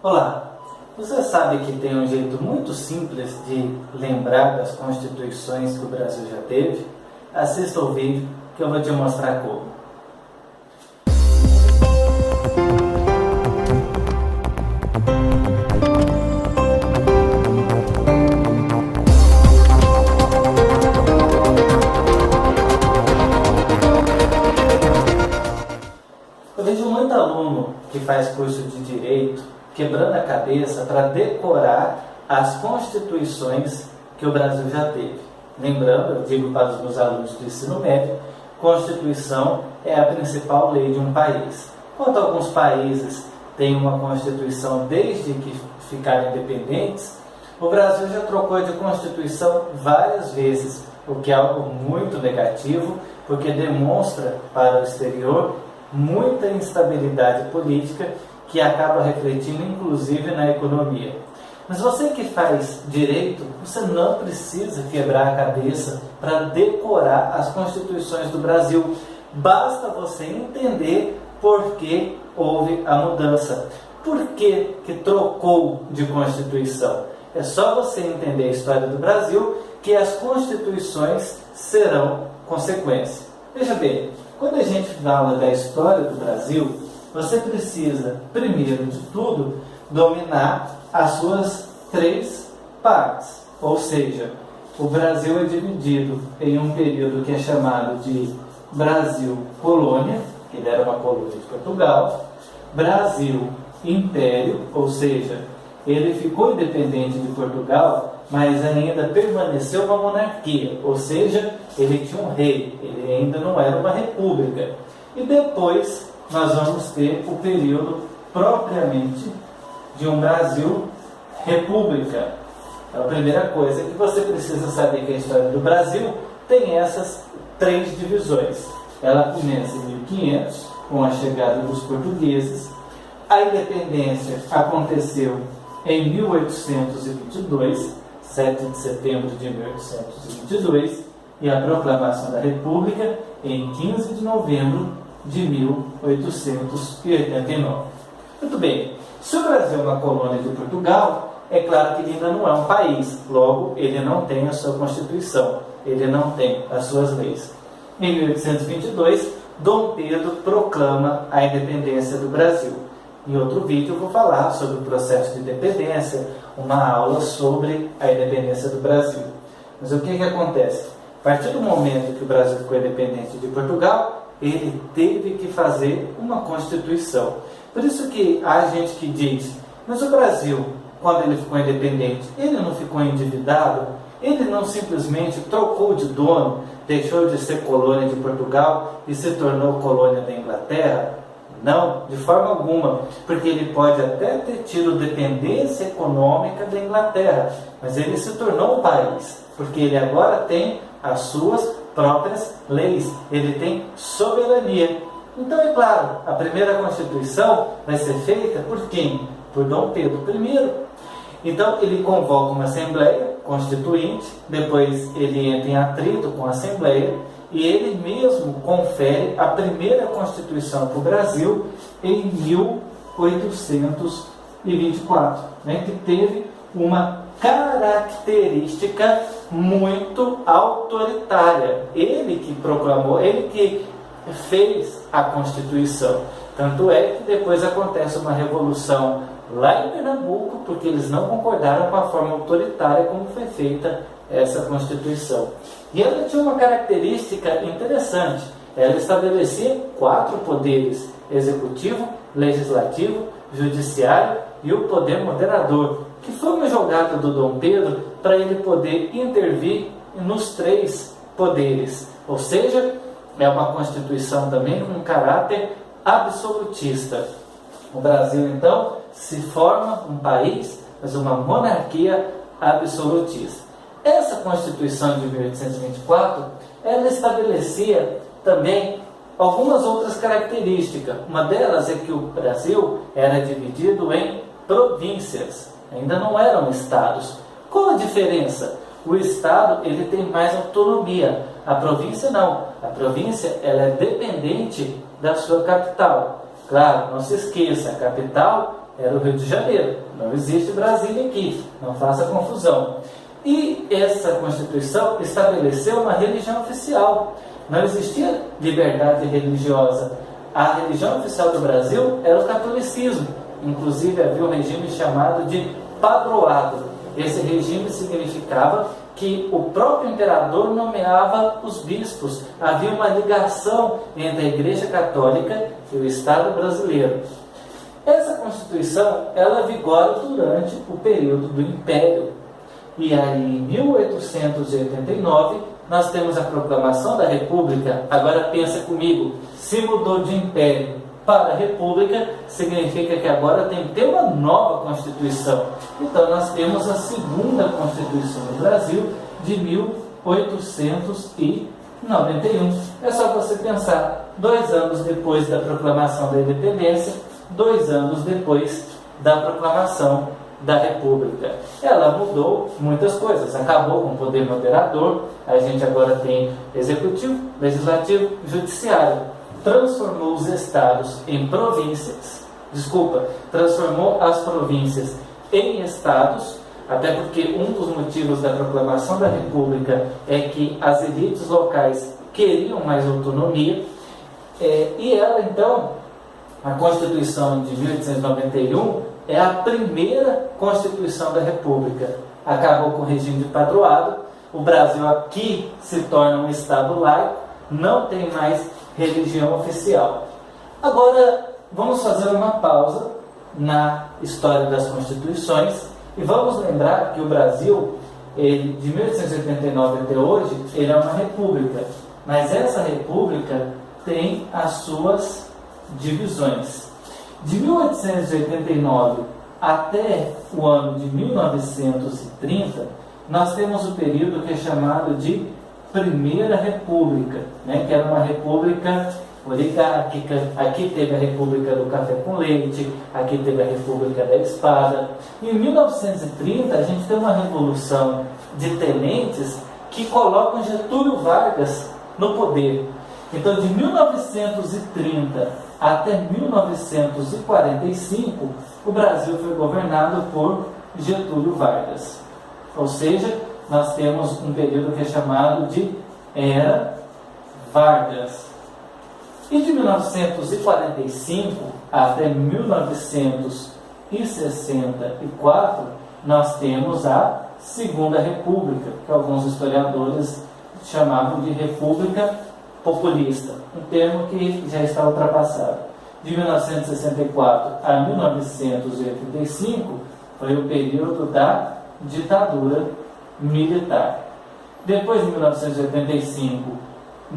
Olá, você sabe que tem um jeito muito simples de lembrar das constituições que o Brasil já teve? Assista o vídeo que eu vou te mostrar como. Eu vejo muito aluno que faz curso de Direito quebrando a cabeça para decorar as constituições que o Brasil já teve. Lembrando, eu digo para os meus alunos do ensino médio, Constituição é a principal lei de um país. Enquanto alguns países têm uma Constituição desde que ficaram independentes, o Brasil já trocou de Constituição várias vezes, o que é algo muito negativo, porque demonstra para o exterior muita instabilidade política que acaba refletindo inclusive na economia. Mas você que faz direito, você não precisa quebrar a cabeça para decorar as constituições do Brasil. Basta você entender por que houve a mudança. Por que trocou de constituição? É só você entender a história do Brasil que as constituições serão consequência. Veja bem, quando a gente fala da história do Brasil, você precisa, primeiro de tudo, dominar as suas três partes. Ou seja, o Brasil é dividido em um período que é chamado de Brasil Colônia, que ele era uma colônia de Portugal, Brasil Império, ou seja, ele ficou independente de Portugal, mas ainda permaneceu uma monarquia, ou seja, ele tinha um rei, ele ainda não era uma república. E depois nós vamos ter o período propriamente de um Brasil República. Então, a primeira coisa que você precisa saber que a história do Brasil tem essas três divisões. Ela começa em 1500, com a chegada dos portugueses. A independência aconteceu em 1822, 7 de setembro de 1822, e a proclamação da República em 15 de novembro de 1889. Muito bem, se o Brasil é uma colônia de Portugal, é claro que ele ainda não é um país, logo ele não tem a sua Constituição, ele não tem as suas leis. Em 1822, Dom Pedro proclama a independência do Brasil. Em outro vídeo eu vou falar sobre o processo de independência, uma aula sobre a independência do Brasil. Mas o que acontece? A partir do momento que o Brasil ficou independente de Portugal, ele teve que fazer uma Constituição. Por isso que há gente que diz, mas o Brasil, quando ele ficou independente, ele não ficou endividado? Ele não simplesmente trocou de dono, deixou de ser colônia de Portugal e se tornou colônia da Inglaterra? Não, de forma alguma, porque ele pode até ter tido dependência econômica da Inglaterra, mas ele se tornou um país, porque ele agora tem as suas próprias leis, ele tem soberania. Então, é claro, a primeira Constituição vai ser feita por quem? Por Dom Pedro I. Então, ele convoca uma Assembleia Constituinte, depois ele entra em atrito com a Assembleia, e ele mesmo confere a primeira Constituição para o Brasil em 1824, que teve uma característica muito autoritária. Ele que proclamou, ele que fez a Constituição. Tanto é que depois acontece uma revolução lá em Pernambuco, porque eles não concordaram com a forma autoritária como foi feita essa Constituição. E ela tinha uma característica interessante. Ela estabelecia 4 poderes: executivo, legislativo, judiciário e o poder moderador, que foi uma jogada do Dom Pedro para ele poder intervir nos 3 poderes. Ou seja, é uma Constituição também com um caráter absolutista. O Brasil, então, se forma um país, mas uma monarquia absolutista. Essa Constituição de 1824, ela estabelecia também algumas outras características. Uma delas é que o Brasil era dividido em províncias, ainda não eram estados. Qual a diferença? O estado ele tem mais autonomia, a província não. A província ela é dependente da sua capital. Claro, não se esqueça, a capital era o Rio de Janeiro. Não existe Brasília aqui, não faça confusão. E essa Constituição estabeleceu uma religião oficial. Não existia liberdade religiosa. A religião oficial do Brasil era o catolicismo. Inclusive havia um regime chamado de padroado. Esse regime significava que o próprio imperador nomeava os bispos. Havia uma ligação entre a Igreja Católica e o Estado brasileiro. Essa Constituição, ela vigora durante o período do Império. E aí, em 1889, nós temos a proclamação da República. Agora pensa comigo, se mudou de Império para a República, significa que agora tem que ter uma nova Constituição. Então nós temos a segunda Constituição do Brasil, de 1891. É só você pensar, 2 anos depois da proclamação da independência, 2 anos depois da proclamação da República. Ela mudou muitas coisas, acabou com o poder moderador, a gente agora tem executivo, legislativo, judiciário. Transformou os estados em províncias, transformou as províncias em estados, até porque um dos motivos da proclamação da República é que as elites locais queriam mais autonomia, e ela então, a Constituição de 1891, é a primeira Constituição da República. Acabou com o regime de padroado, o Brasil aqui se torna um estado laico, não tem mais religião oficial. Agora, vamos fazer uma pausa na história das constituições e vamos lembrar que o Brasil, de 1889 até hoje, ele é uma república, mas essa república tem as suas divisões. De 1889 até o ano de 1930, nós temos o período que é chamado de Primeira República, que era uma república oligárquica. Aqui teve a República do Café com Leite, aqui teve a República da Espada. Em 1930, a gente tem uma revolução de tenentes que colocam Getúlio Vargas no poder. Então, de 1930 até 1945, o Brasil foi governado por Getúlio Vargas. Ou seja, nós temos um período que é chamado de Era Vargas. E de 1945 até 1964, nós temos a Segunda República, que alguns historiadores chamavam de República Populista, um termo que já está ultrapassado. De 1964 a 1985 foi o período da ditadura militar. Depois de 1985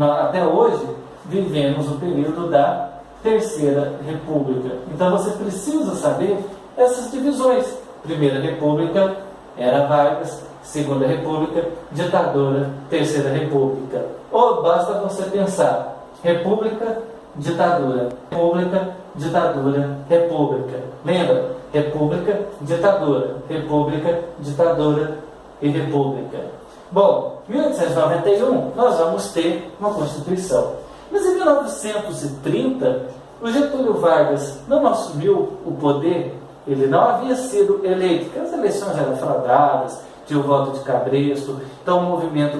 até hoje, vivemos o período da Terceira República. Então você precisa saber essas divisões. Primeira República, Era Vargas. Segunda República, ditadura. Terceira República. Ou basta você pensar: República, ditadura. República, ditadura, república. Lembra? República, ditadura. República, ditadura e república. Bom, em 1891 nós vamos ter uma Constituição. Mas em 1930, o Getúlio Vargas não assumiu o poder, ele não havia sido eleito, porque as eleições eram fraudadas, tinha o voto de cabresto. Então o movimento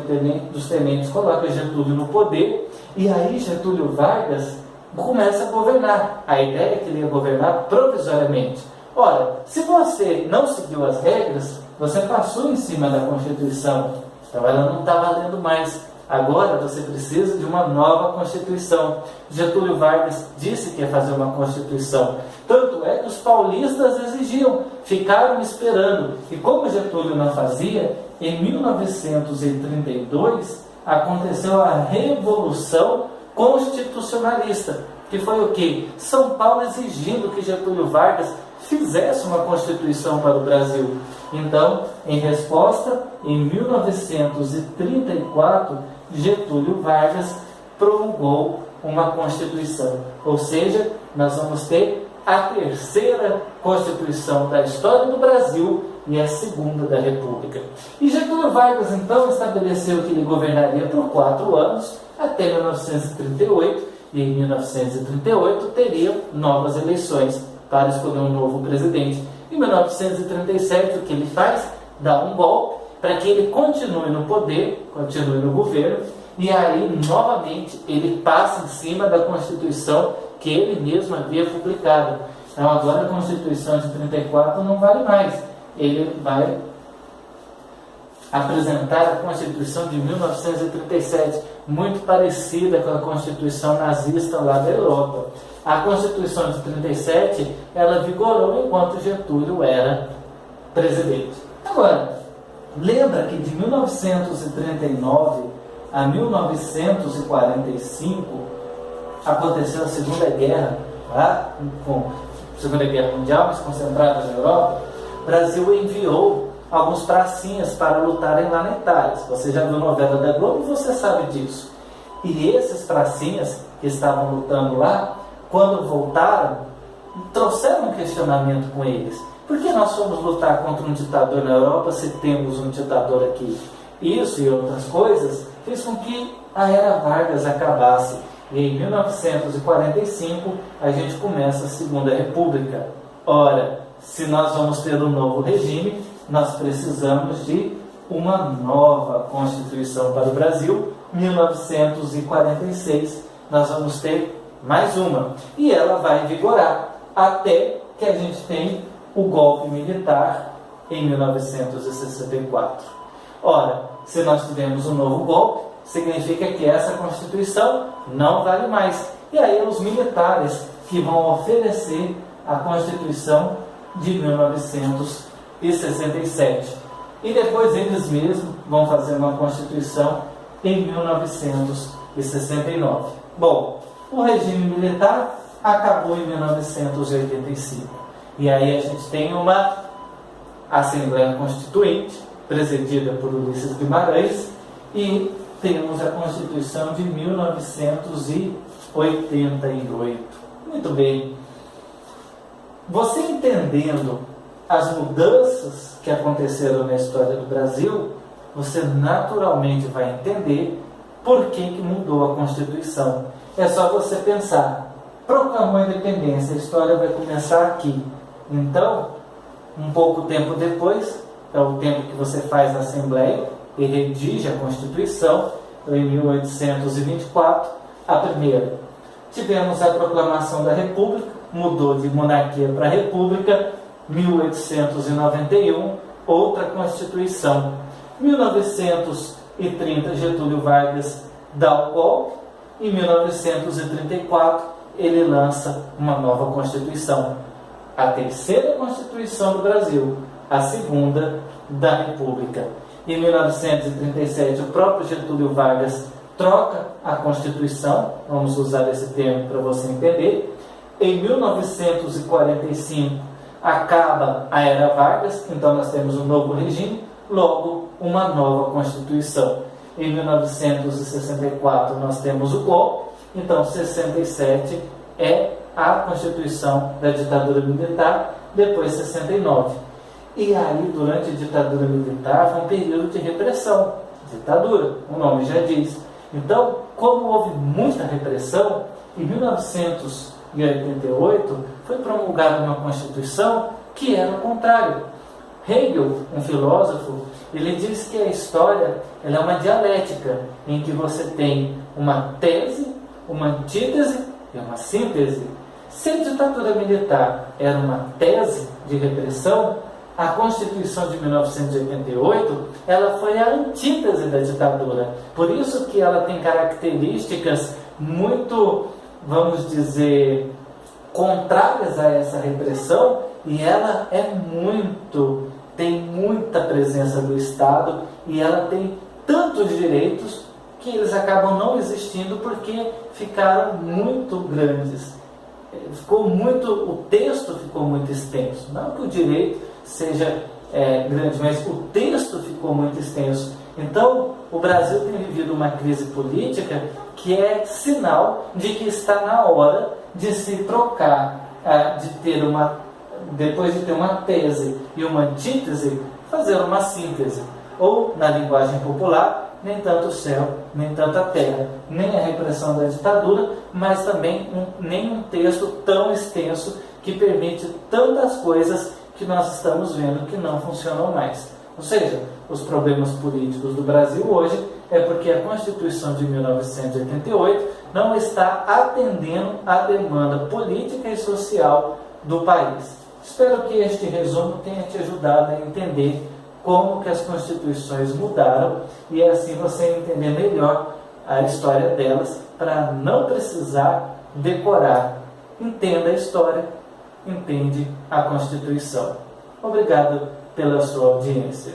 dos tenentes coloca Getúlio no poder, e aí Getúlio Vargas começa a governar. A ideia é que ele ia governar provisoriamente. Ora, se você não seguiu as regras, você passou em cima da Constituição, então ela não está valendo mais. Agora você precisa de uma nova Constituição. Getúlio Vargas disse que ia fazer uma Constituição. Tanto é que os paulistas exigiam, ficaram esperando. E como Getúlio não fazia, em 1932 aconteceu a Revolução Constitucionalista, que foi o quê? São Paulo exigindo que Getúlio Vargas fizesse uma Constituição para o Brasil. Então, em resposta, em 1934, Getúlio Vargas promulgou uma Constituição. Ou seja, nós vamos ter a terceira Constituição da história do Brasil e a segunda da República. E Getúlio Vargas, então, estabeleceu que ele governaria por 4 anos, até 1938, e em 1938 teriam novas eleições para escolher um novo presidente. Em 1937, o que ele faz? Dá um golpe para que ele continue no poder, continue no governo, e aí, novamente, ele passa em cima da Constituição que ele mesmo havia publicado. Então, agora a Constituição de 34 não vale mais. Ele vai apresentar a Constituição de 1937, muito parecida com a Constituição nazista lá da Europa. A Constituição de 37, ela vigorou enquanto Getúlio era presidente. Agora, lembra que de 1939 a 1945 aconteceu a Segunda Guerra, lá, com a Segunda Guerra Mundial, mas concentrada na Europa. O Brasil enviou alguns pracinhas para lutarem lá na Itália. Se você já viu a novela da Globo, você sabe disso. E esses pracinhas que estavam lutando lá, quando voltaram, trouxeram um questionamento com eles. Por que nós fomos lutar contra um ditador na Europa se temos um ditador aqui? Isso e outras coisas fez com que a Era Vargas acabasse. E em 1945 a gente começa a Segunda República. Ora, se nós vamos ter um novo regime, nós precisamos de uma nova Constituição para o Brasil. 1946 nós vamos ter mais uma. E ela vai vigorar até que a gente tenha o golpe militar em 1964. Ora, se nós tivermos um novo golpe, significa que essa Constituição não vale mais. E aí os militares que vão oferecer a Constituição de 1967. E depois eles mesmos vão fazer uma Constituição em 1969. Bom, o regime militar acabou em 1985. E aí a gente tem uma Assembleia Constituinte, presidida por Ulisses Guimarães, e temos a Constituição de 1988. Muito bem. Você entendendo as mudanças que aconteceram na história do Brasil, você naturalmente vai entender por que mudou a Constituição. É só você pensar, proclamou a independência, a história vai começar aqui. Então, um pouco tempo depois, é o tempo que você faz a Assembleia e redige a Constituição, em 1824, a primeira. Tivemos a proclamação da República, mudou de monarquia para república. 1891, outra Constituição. 1930, Getúlio Vargas dá o golpe. Em 1934, ele lança uma nova Constituição. A terceira Constituição do Brasil, a segunda da República. Em 1937, o próprio Getúlio Vargas troca a Constituição, vamos usar esse termo para você entender. Em 1945, acaba a Era Vargas, então nós temos um novo regime, logo uma nova Constituição. Em 1964 nós temos o golpe, então 67 é a Constituição da ditadura militar, depois 69. E aí, durante a ditadura militar, foi um período de repressão, ditadura, o nome já diz. Então, como houve muita repressão, em 1988 foi promulgada uma Constituição que era o contrário. Hegel, um filósofo, ele diz que a história ela é uma dialética, em que você tem uma tese, uma antítese e uma síntese. Se a ditadura militar era uma tese de repressão, a Constituição de 1988 ela foi a antítese da ditadura. Por isso que ela tem características muito, vamos dizer, contrárias a essa repressão, e ela tem muita presença do Estado, e ela tem tantos direitos que eles acabam não existindo porque ficaram muito grandes. O texto ficou muito extenso. Não que o direito seja grande, mas o texto ficou muito extenso. Então, o Brasil tem vivido uma crise política que é sinal de que está na hora de se trocar, depois de ter uma tese e uma antítese, fazer uma síntese. Ou, na linguagem popular, nem tanto o céu, nem tanto a terra, nem a repressão da ditadura, mas também nem um texto tão extenso que permite tantas coisas que nós estamos vendo que não funcionam mais. Ou seja, os problemas políticos do Brasil hoje é porque a Constituição de 1988 não está atendendo à demanda política e social do país. Espero que este resumo tenha te ajudado a entender como que as constituições mudaram e assim você entender melhor a história delas para não precisar decorar. Entenda a história, entende a Constituição. Obrigado pela sua audiência.